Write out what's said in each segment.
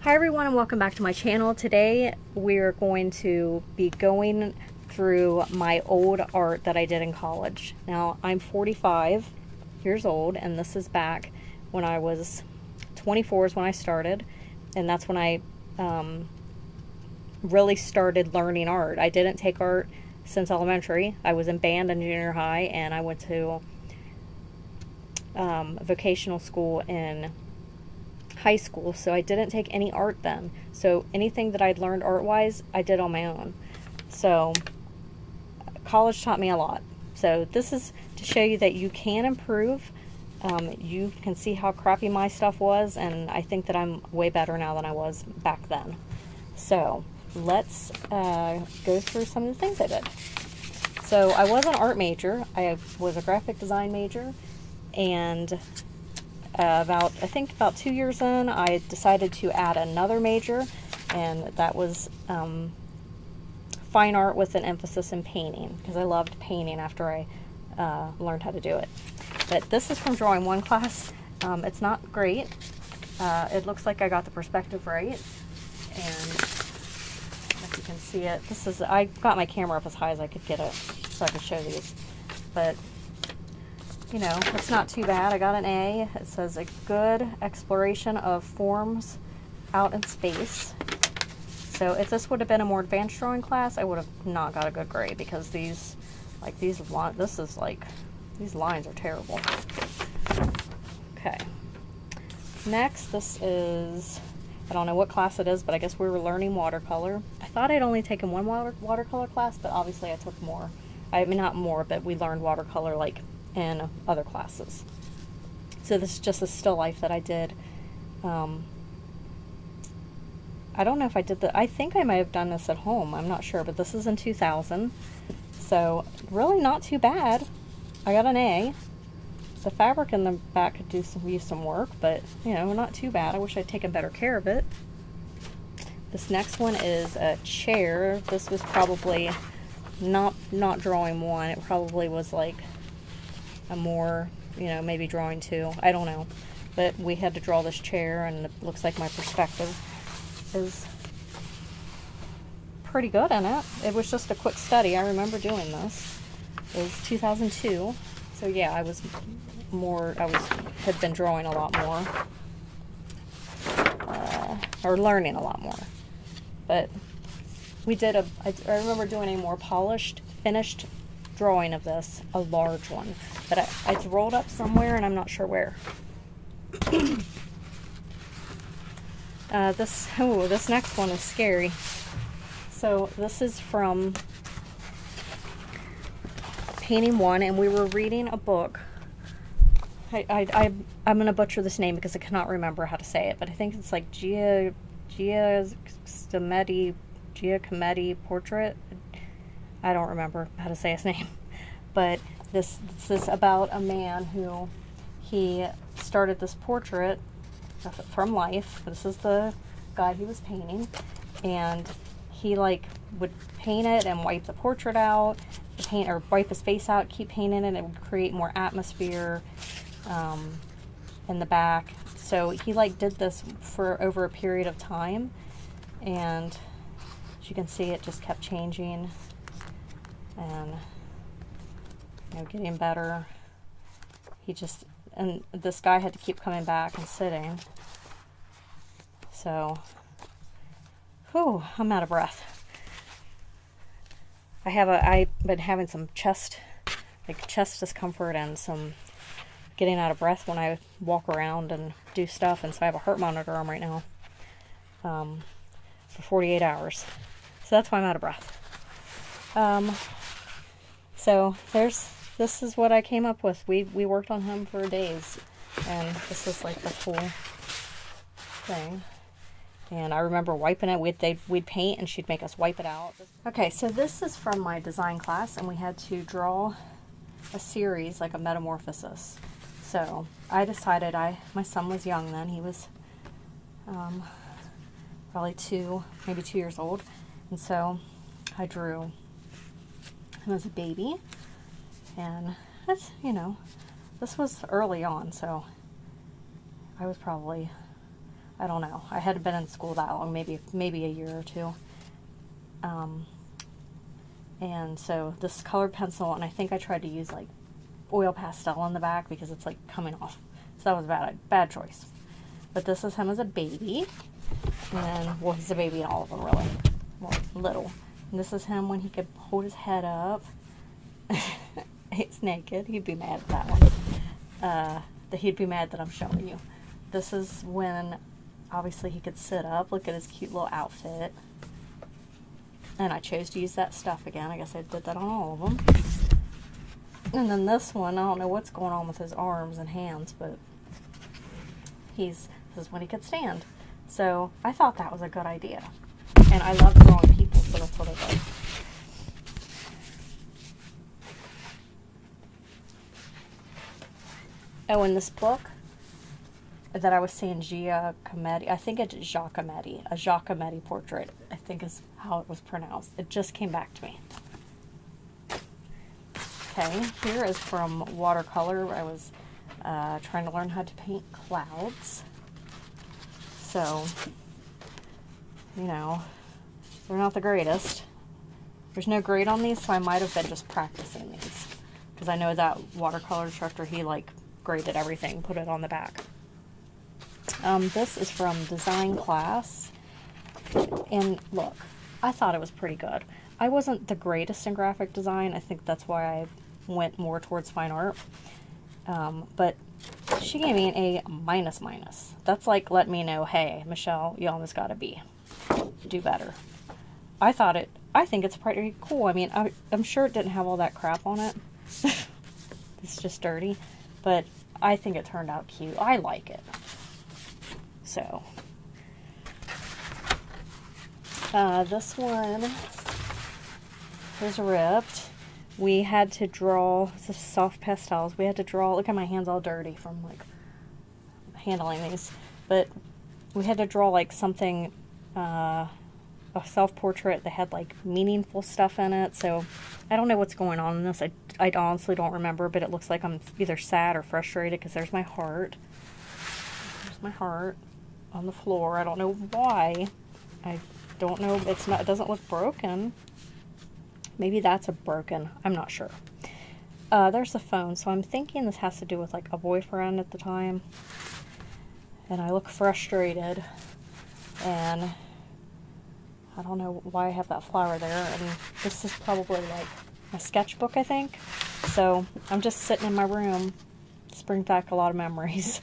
Hi everyone and welcome back to my channel. Today we're going to be going through my old art that I did in college. Now I'm 45 years old and this is back when I was 24 is when I started, and that's when I really started learning art. I didn't take art since elementary. I was in band in junior high and I went to vocational school in high school, so I didn't take any art then. So anything that I'd learned art-wise, I did on my own. So college taught me a lot. So this is to show you that you can improve. You can see how crappy my stuff was, and I think that I'm way better now than I was back then. So let's go through some of the things I did. So I was an art major. I was a graphic design major, and I think about 2 years in, I decided to add another major, and that was fine art with an emphasis in painting, because I loved painting after I learned how to do it. But this is from Drawing 1 class. It's not great. It looks like I got the perspective right, and if you can see it, I got my camera up as high as I could get it so I could show these. But you know, it's not too bad. I got an A. It says a good exploration of forms out in space. So if this would have been a more advanced drawing class, I would have not got a good grade, because these lines are terrible. Okay. Next, this is, I don't know what class it is, but I guess we were learning watercolor. I thought I'd only taken one watercolor class, but obviously I took more. I mean, not more, but we learned watercolor like in other classes. So this is just a still life that I did. I don't know if I did I think I might have done this at home, I'm not sure, but this is in 2000. So really not too bad. I got an A. The fabric in the back could use some work, but you know, not too bad. I wish I'd taken better care of it. This next one is a chair. This was probably not Drawing 1. It probably was like a more, you know, maybe Drawing 2. I don't know. But we had to draw this chair, and it looks like my perspective is pretty good in it. It was just a quick study. I remember doing this. It was 2002. So yeah, I had been drawing a lot more. Or learning a lot more. But we did I remember doing a more polished, finished drawing of this, a large one, but it's rolled up somewhere and I'm not sure where. This next one is scary. So this is from Painting 1, and we were reading a book. I'm going to butcher this name because I cannot remember how to say it, but I think it's like Giacometti Portrait. I don't remember how to say his name, but this is about a man who he started this portrait from life. This is the guy he was painting, and he like would paint it and wipe the portrait out, or wipe his face out, keep painting it, and it would create more atmosphere in the back. So he like did this for over a period of time, and as you can see, it just kept changing and, you know, getting better. And this guy had to keep coming back and sitting. So, whew, I'm out of breath. I've been having some chest discomfort and some getting out of breath when I walk around and do stuff, and so I have a heart monitor on right now for 48 hours. So that's why I'm out of breath. So this is what I came up with. We worked on him for days, and this is like the full thing. And I remember wiping it. We'd paint, and she'd make us wipe it out. Okay, so this is from my design class, and we had to draw a series, like a metamorphosis. So I decided, my son was young then. He was probably maybe 2 years old, and so I drew him as a baby. And that's, you know, this was early on, so I was probably I don't know. I hadn't been in school that long, maybe a year or two. And so this colored pencil, and I think I tried to use like oil pastel on the back because it's like coming off. So that was a bad choice. But this is him as a baby. And then, well, he's a baby in all of them, really. Well, little. And this is him when he could hold his head up. He's naked. He'd be mad at that one. He'd be mad that I'm showing you. This is when, obviously, he could sit up. Look at his cute little outfit. And I chose to use that stuff again. I guess I did that on all of them. And then this one, I don't know what's going on with his arms and hands, but this is when he could stand. So I thought that was a good idea. And I love drawing people, so that's what I did. Oh, in this book that I was saying, Giacometti, I think it's Giacometti, a Giacometti portrait, I think is how it was pronounced. It just came back to me. Okay, here is from watercolor. I was trying to learn how to paint clouds. So, you know, they're not the greatest. There's no grade on these, so I might have been just practicing these. Because I know that watercolor instructor, he like graded everything, put it on the back. This is from design class. And look, I thought it was pretty good. I wasn't the greatest in graphic design. I think that's why I went more towards fine art. But she gave me an A-. That's like, let me know, hey, Michelle, you almost got a B. Do better. I think it's pretty cool. I mean, I'm sure it didn't have all that crap on it. It's just dirty. But I think it turned out cute. I like it. So. This one is ripped. We had to draw, the soft pastels, we had to draw, look at my hands all dirty from like handling these, but we had to draw like something, a self-portrait that had like meaningful stuff in it, so I don't know what's going on in this. I honestly don't remember, but it looks like I'm either sad or frustrated because there's my heart. There's my heart on the floor. I don't know why. I don't know, it doesn't look broken. Maybe that's a broken, I'm not sure. There's the phone, so I'm thinking this has to do with like a boyfriend at the time. And I look frustrated, and I don't know why I have that flower there, and this is probably like my sketchbook, I think. So I'm just sitting in my room. This brings back a lot of memories.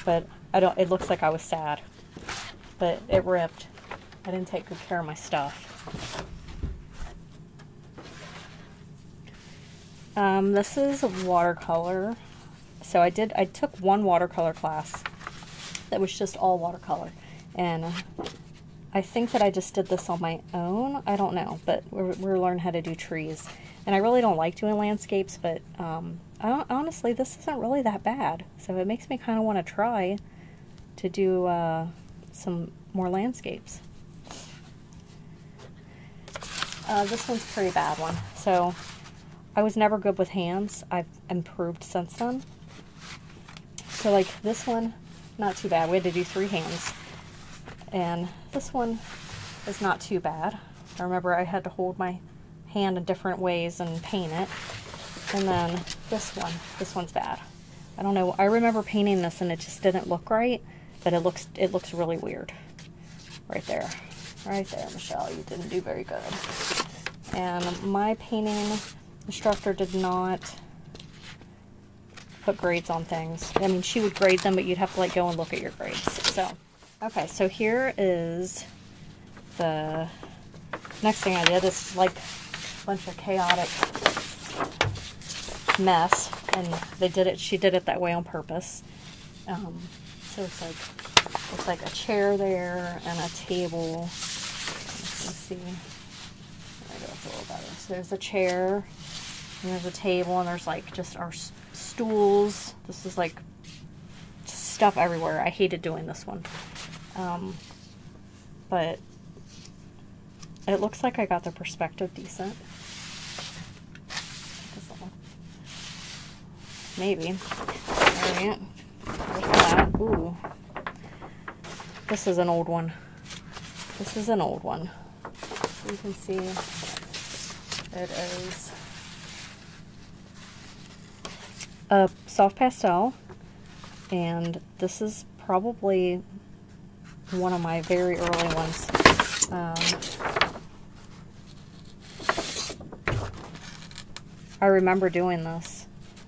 But it looks like I was sad. But it ripped. I didn't take good care of my stuff. This is watercolor. So I took one watercolor class that was just all watercolor. And I think that I just did this on my own. I don't know, but we're learning how to do trees. And I really don't like doing landscapes, but honestly, this isn't really that bad. So it makes me kind of want to try to do some more landscapes. This one's a pretty bad one. So I was never good with hands. I've improved since then. So like this one, not too bad. We had to do 3 hands. And this one is not too bad. I remember I had to hold my hand in different ways and paint it. And then this one's bad. I don't know. I remember painting this and it just didn't look right, but it looks really weird. Right there. Right there, Michelle. You didn't do very good. And my painting instructor did not put grades on things. I mean, she would grade them, but you'd have to like go and look at your grades. So, okay, so here is the next thing I did. This is like a bunch of chaotic mess, and she did it that way on purpose. So it's like a chair there and a table. Let's see. There we go, it's a little better. So there's a chair, and there's a table, and there's like just our stools. This is like just stuff everywhere. I hated doing this one. But it looks like I got the perspective decent. Maybe. Alright. There's that. Ooh. this is an old one. This is an old one. You can see it is a soft pastel, and this is probably one of my very early ones. I remember doing this.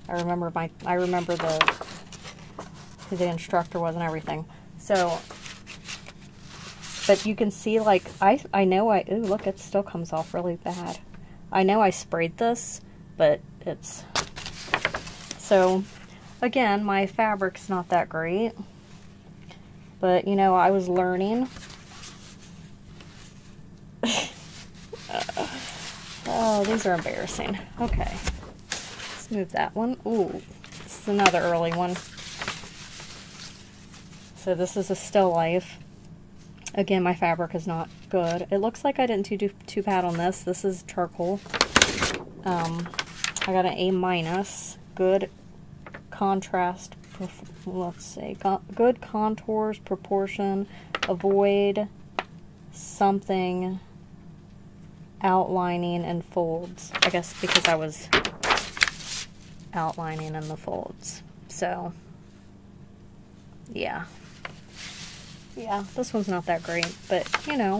I remember who the instructor was and everything. So, but you can see, like, I know ooh, look, it still comes off really bad. I know I sprayed this, but it's, so, again, my fabric's not that great. But, you know, I was learning. Oh, these are embarrassing. Okay. Let's move that one. Ooh, this is another early one. So this is a still life. Again, my fabric is not good. It looks like I didn't do too bad on this. This is charcoal. I got an A-. Good contrast. Let's see. Good contours, proportion. Avoid something outlining and folds. I guess because I was outlining in the folds. So, yeah. Yeah, this one's not that great, but, you know,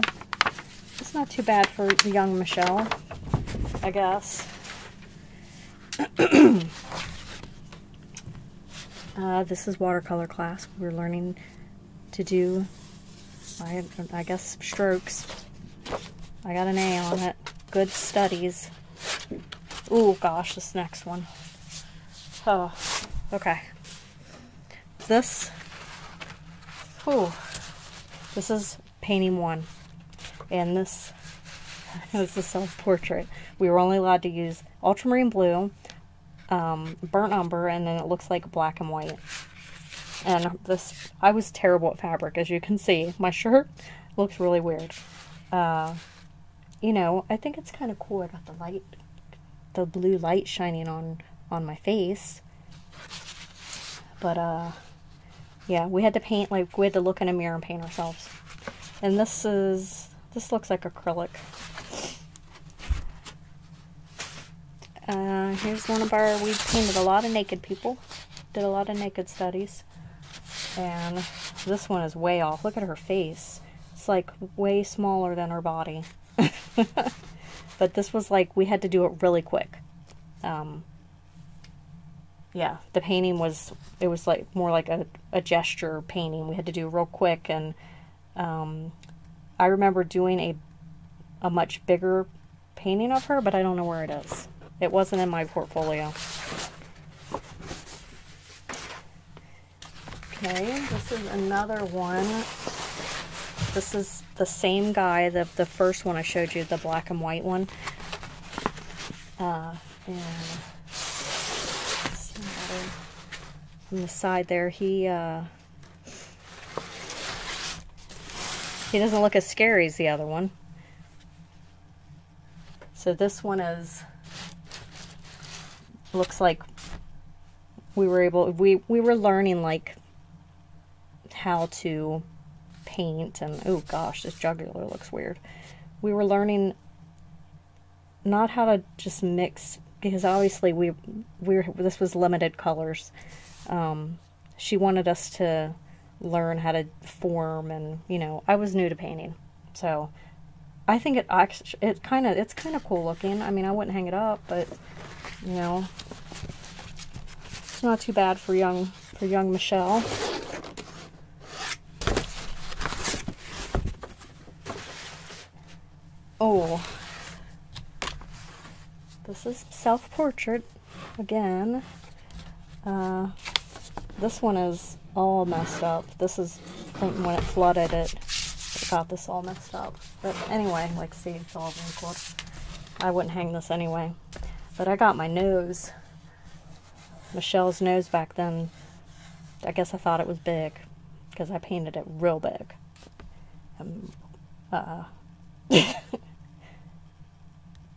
it's not too bad for young Michelle, I guess. This is watercolor class. We're learning to do, I guess, strokes. I got an A on it. Good studies. Ooh, gosh, this next one. Oh, okay. This, ooh. This is painting 1, and this is a self-portrait. We were only allowed to use ultramarine blue, burnt umber, and then it looks like black and white. And this, I was terrible at fabric, as you can see. My shirt looks really weird. You know, I think it's kind of cool. I got the light, the blue light shining on my face. But, yeah, we had to paint, like, we had to look in a mirror and paint ourselves. And this looks like acrylic. Here's one of we painted a lot of naked people. Did a lot of naked studies. And this one is way off. Look at her face. It's, like, way smaller than her body. But this was, like, we had to do it really quick. Yeah, the painting was, it was like more like a gesture painting. We had to do real quick, and I remember doing a much bigger painting of her, but I don't know where it is. It wasn't in my portfolio. Okay, this is another one. This is the same guy, the first one I showed you, the black and white one. And on the side there, he doesn't look as scary as the other one. So this one looks like we were learning, like, how to paint, and oh gosh, this jugular looks weird. We were learning not how to just mix, because obviously this was limited colors. She wanted us to learn how to form, and, you know, I was new to painting, so I think it's kind of cool looking. I mean, I wouldn't hang it up, but, you know, it's not too bad for young Michelle. Oh, this is self-portrait again. This one is all messed up. This is from when it flooded, it got this all messed up. But anyway, like, see, it's all wrinkled. I wouldn't hang this anyway. But I got my nose. Michelle's nose back then, I guess I thought it was big, because I painted it real big.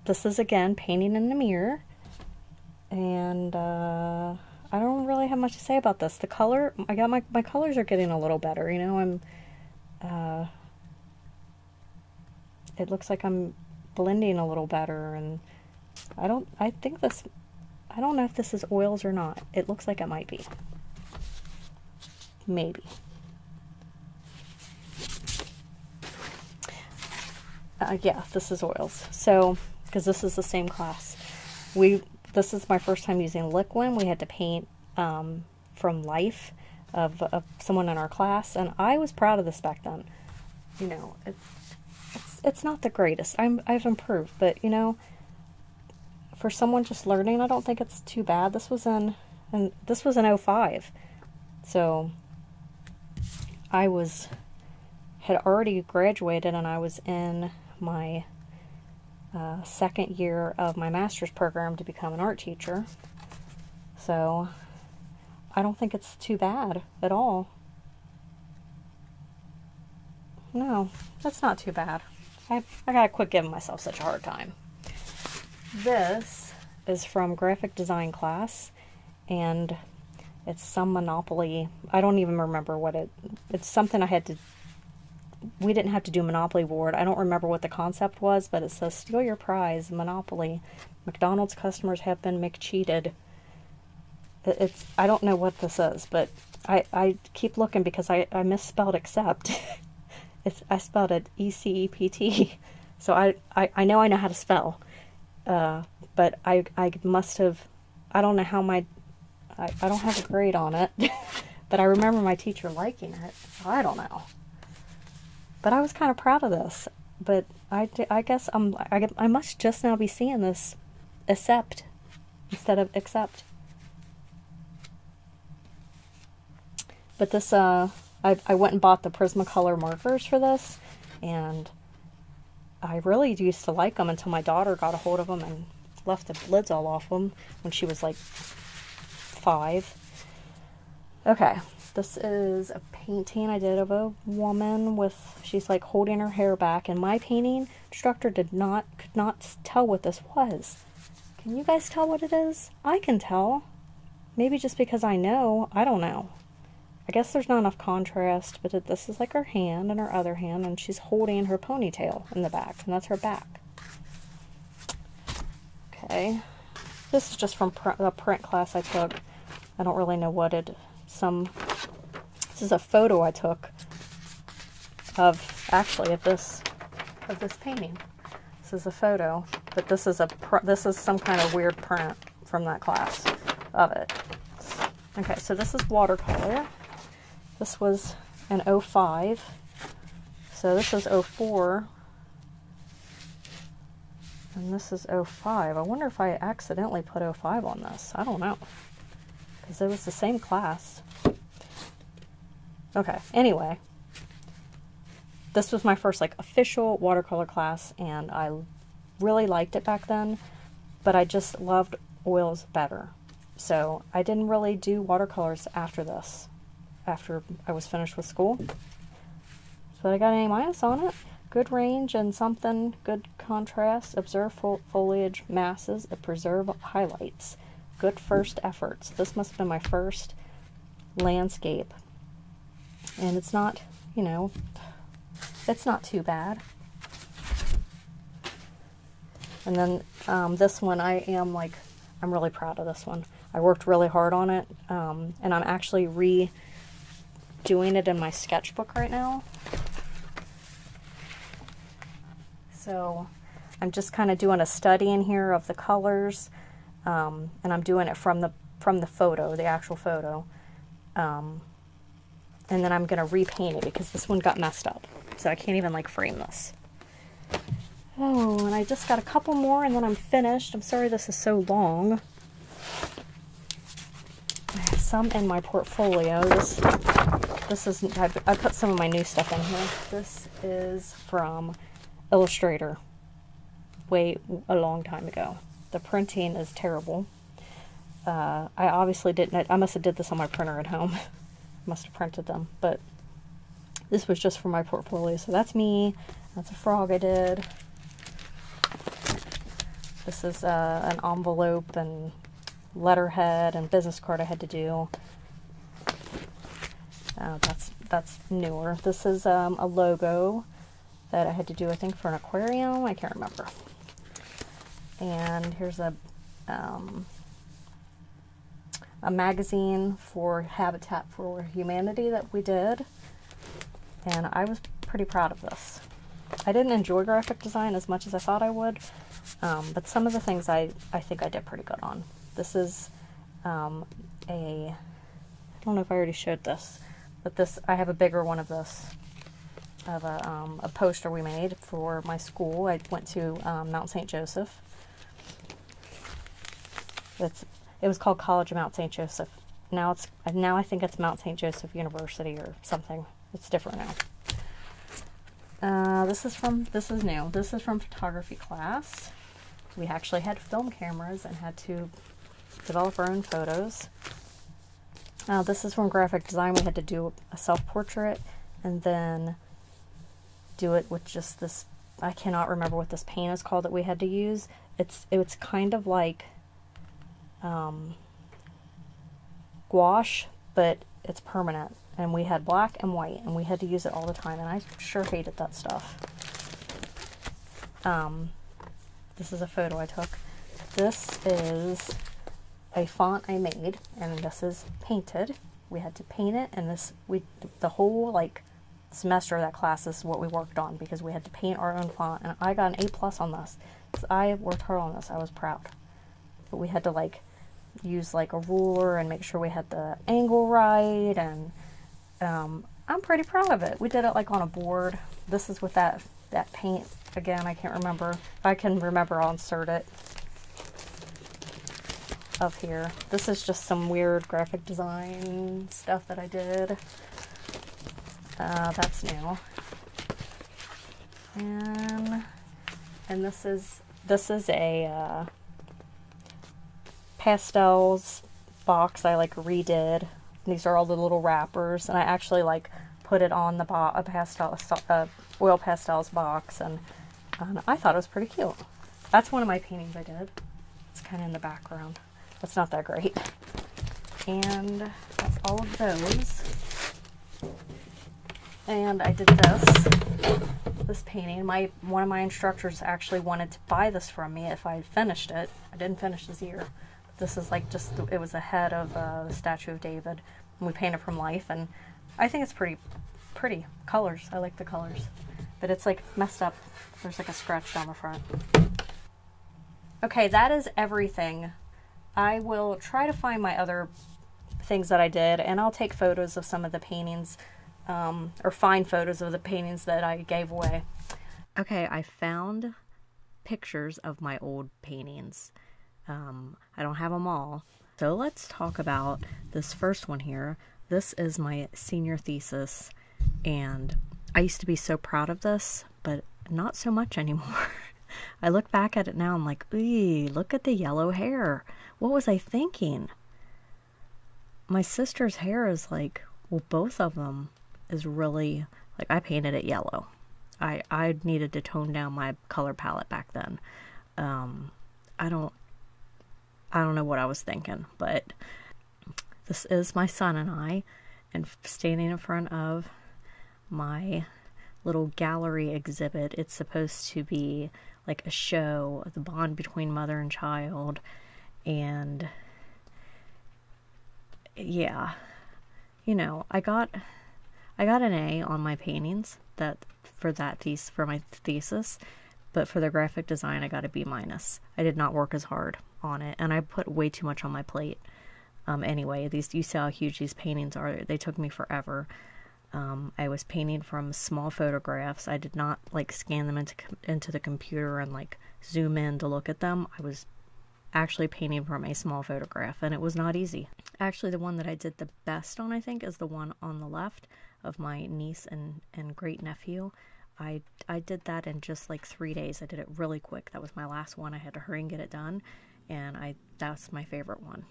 This is, again, painting in the mirror. And, I don't really have much to say about this. The color, my colors are getting a little better, you know. it looks like I'm blending a little better, and I don't know if this is oils or not. It looks like it might be. Maybe. Yeah, this is oils. So, because this is the same class. This is my first time using liquid. We had to paint from life of someone in our class, and I was proud of this back then. You know, it's not the greatest. I've improved, but you know, for someone just learning, I don't think it's too bad. This was in '05, so I had already graduated, and I was in my second year of my master's program to become an art teacher. So I don't think it's too bad at all. No, that's not too bad. I gotta quit giving myself such a hard time. This is from graphic design class, and it's some Monopoly. I don't even remember what it's something we didn't have to do Monopoly board. I don't remember what the concept was, but it says steal your prize, Monopoly. McDonald's customers have been McCheated. I don't know what this is, but I keep looking because I misspelled accept. I spelled it E-C-E-P-T. So I know how to spell. But I must have, I don't know how I don't have a grade on it, but I remember my teacher liking it. I don't know. But I was kind of proud of this. But I guess I must just now be seeing this accept instead of accept. But this, I went and bought the Prismacolor markers for this, and I really used to like them until my daughter got a hold of them and left the lids all off them when she was like 5. Okay, this is a painting I did of a woman she's like holding her hair back, and my painting instructor could not tell what this was. Can you guys tell what it is? I can tell. Maybe just because I know. I don't know. I guess there's not enough contrast, but this is like her hand and her other hand, and she's holding her ponytail in the back, and that's her back. Okay, this is just from a print class I took. I don't really know what this is a photo I took of this painting. This is a photo, but this is some kind of weird print from that class of it. Okay, so this is watercolor. This was in '05, so this is '04, and this is '05. I wonder if I accidentally put '05 on this. I don't know, because it was the same class. Okay, anyway, this was my first like official watercolor class, and I really liked it back then, but I just loved oils better. So I didn't really do watercolors after this, after I was finished with school. So I got an A- on it. Good range and something, good contrast, observe foliage masses, preserve highlights. Good first efforts. This must have been my first landscape. And it's not, you know, it's not too bad. And then this one, I'm really proud of this one. I worked really hard on it, and I'm actually redoing it in my sketchbook right now. So I'm just kind of doing a study in here of the colors, and I'm doing it from the photo, the actual photo. And then I'm going to repaint it because this one got messed up. So I can't even like frame this. Oh, and I just got a couple more and then I'm finished. I'm sorry this is so long. I have some in my portfolio. This is, I put some of my new stuff in here. This is from Illustrator, a long time ago. The printing is terrible. I obviously didn't, I must have did this on my printer at home. Must have printed them, but this was just for my portfolio. So that's me. That's a frog I did. This is an envelope and letterhead and business card I had to do. that's newer. This is a logo that I had to do, I think, for an aquarium. I can't remember. And here's a magazine for Habitat for Humanity that we did. And I was pretty proud of this. I didn't enjoy graphic design as much as I thought I would, but some of the things I think I did pretty good on. This is I don't know if I already showed this, but this, I have a bigger one of this, of a poster we made for my school. I went to Mount St. Joseph. It was called College of Mount St. Joseph. Now I think it's Mount St. Joseph University or something. It's different now. This is new. This is from photography class. We actually had film cameras and had to develop our own photos. This is from graphic design. We had to do a self-portrait and then do it with just this, I cannot remember what this paint is called that we had to use. It's kind of like gouache, but it's permanent. And we had black and white, and we had to use it all the time, and I sure hated that stuff. This is a photo I took. This is a font I made, and this is painted. We had to paint it, and the whole like semester of that class is what we worked on, because we had to paint our own font, and I got an A+ on this. So I worked hard on this. I was proud. But we had to like use like a ruler and make sure we had the angle right, and I'm pretty proud of it. We did it like on a board. This is with that paint. Again, I can't remember. If I can remember, I'll insert it up here. This is just some weird graphic design stuff that I did. That's new. And this is a pastels box I like redid. These are all the little wrappers, and I actually like put it on the oil pastels box, and I thought it was pretty cute. That's one of my paintings I did. It's kind of in the background. That's not that great. And that's all of those. And I did this painting. One of my instructors actually wanted to buy this from me if I finished it. I didn't finish this year. This is like it was a head of the statue of David. And we painted from life, and I think it's pretty colors. I like the colors, but it's like messed up. There's like a scratch down the front. Okay, that is everything. I will try to find my other things that I did, and I'll take photos of some of the paintings, or find photos of the paintings that I gave away. Okay, I found pictures of my old paintings. I don't have them all. So let's talk about this first one here. This is my senior thesis, and I used to be so proud of this, but not so much anymore. I look back at it now, I'm like, ooh, look at the yellow hair. What was I thinking? My sister's hair is like, well, both of them is really, like, I painted it yellow. I needed to tone down my color palette back then. I don't know what I was thinking, but this is my son and I, and standing in front of my little gallery exhibit. It's supposed to be like a show of the bond between mother and child, and yeah, you know, I got an A on my paintings for my thesis, but for the graphic design I got a B-. I did not work as hard on it, and I put way too much on my plate. Anyway, you see how huge these paintings are. They took me forever. I was painting from small photographs. I did not like scan them into the computer and like zoom in to look at them. I was actually painting from a small photograph, and it was not easy. Actually, the one that I did the best on, I think, is the one on the left of my niece and great nephew. I did that in just like 3 days. I did it really quick. That was my last one. I had to hurry and get it done, and that's my favorite one.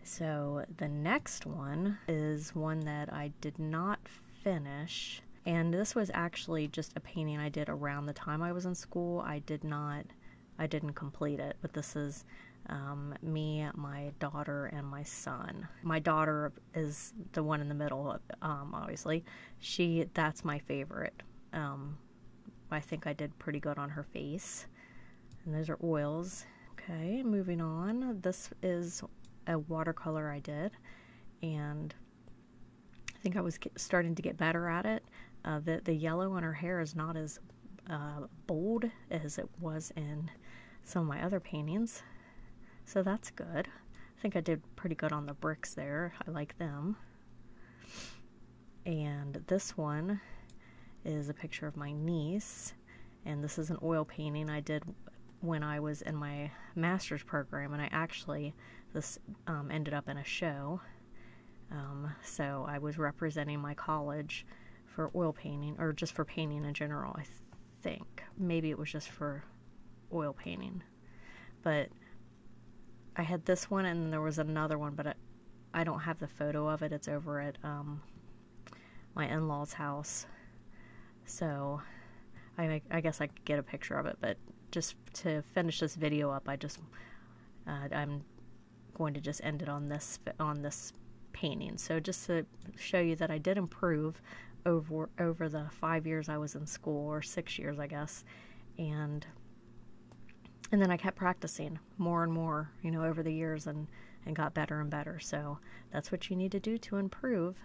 So the next one is one that I did not finish, and this was actually just a painting I did around the time I was in school. I didn't complete it, but this is Me, my daughter, and my son. My daughter is the one in the middle, obviously. That's my favorite. I think I did pretty good on her face. And those are oils. Okay, moving on. This is a watercolor I did, and I think I was starting to get better at it. The yellow in her hair is not as bold as it was in some of my other paintings, so that's good. I think I did pretty good on the bricks there. I like them. And this one is a picture of my niece, and this is an oil painting I did when I was in my master's program, and this ended up in a show. So I was representing my college for oil painting, or just for painting in general, I think. Maybe it was just for oil painting. But I had this one, and there was another one, but I don't have the photo of it. It's over at my in-laws' house. So I guess I could get a picture of it, but just to finish this video up, I'm going to just end it on this painting. So just to show you that I did improve over the 5 years I was in school, or 6 years, I guess, and then I kept practicing more and more, over the years, and got better and better. So that's what you need to do to improve.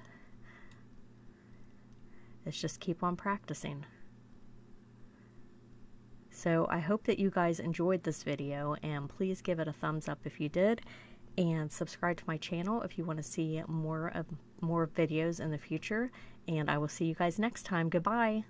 Is just keep on practicing. So I hope that you guys enjoyed this video, and please give it a thumbs up if you did, and subscribe to my channel if you want to see more videos in the future, and I will see you guys next time. Goodbye.